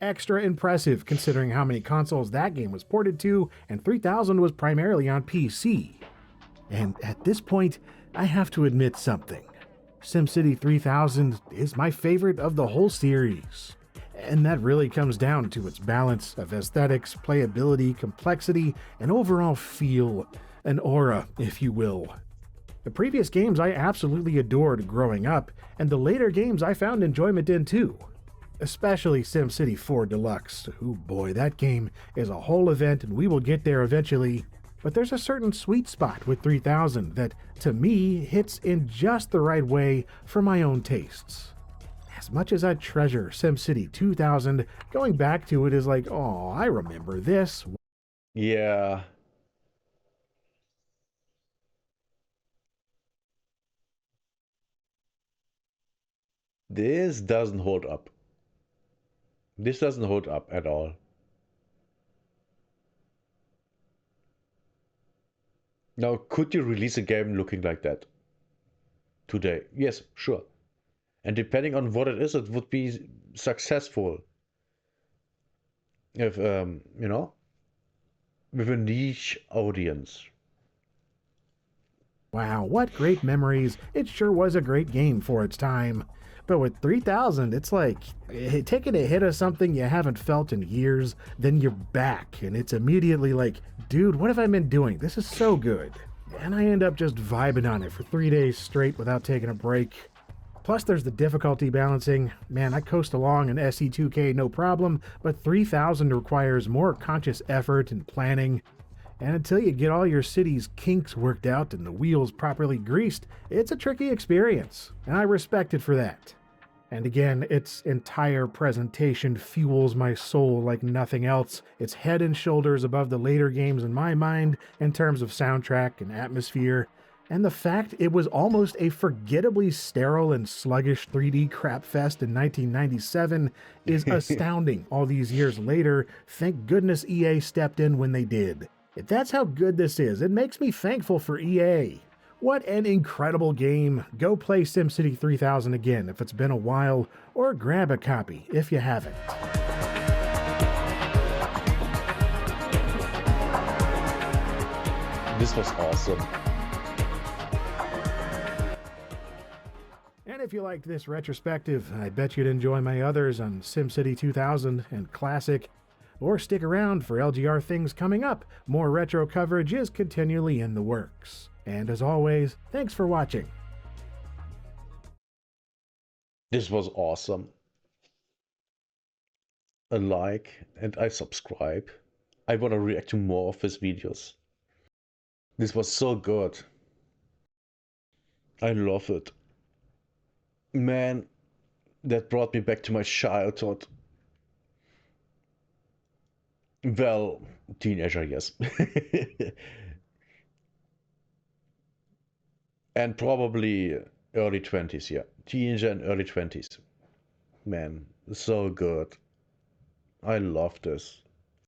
Extra impressive considering how many consoles that game was ported to, and 3000 was primarily on PC. And at this point, I have to admit something. SimCity 3000 is my favorite of the whole series. And that really comes down to its balance of aesthetics, playability, complexity, and overall feel, an aura, if you will. The previous games I absolutely adored growing up, and the later games I found enjoyment in too. Especially SimCity 4 Deluxe. Oh boy, that game is a whole event and we will get there eventually. But there's a certain sweet spot with 3000 that, to me, hits in just the right way for my own tastes. As much as I treasure SimCity 2000, going back to it is like, oh, I remember this. Yeah. This doesn't hold up. This doesn't hold up at all. Now, could you release a game looking like that today? Yes, sure. And depending on what it is, it would be successful. If, you know, with a niche audience. Wow, what great memories. It sure was a great game for its time. But with 3000, it's like taking a hit of something you haven't felt in years, then you're back, and it's immediately like, dude, what have I been doing? This is so good. And I end up just vibing on it for 3 days straight without taking a break. Plus, there's the difficulty balancing. Man, I coast along in SE2K no problem, but 3000 requires more conscious effort and planning. And until you get all your city's kinks worked out and the wheels properly greased, it's a tricky experience, and I respect it for that. And again, its entire presentation fuels my soul like nothing else. It's head and shoulders above the later games in my mind in terms of soundtrack and atmosphere. And the fact it was almost a forgettably sterile and sluggish 3D crapfest in 1997 is astounding all these years later. Thank goodness EA stepped in when they did. If that's how good this is, it makes me thankful for EA. What an incredible game. Go play SimCity 3000 again if it's been a while, or grab a copy if you haven't. This was awesome. And if you liked this retrospective, I bet you'd enjoy my others on SimCity 2000 and Classic. Or stick around for LGR things coming up. More retro coverage is continually in the works. And as always, thanks for watching. This was awesome. A like and I subscribe. I want to react to more of his videos. This was so good. I love it. Man, that brought me back to my childhood. Well, teenager, yes. And probably early 20s, yeah. Teenager and early 20s. Man, so good. I love this.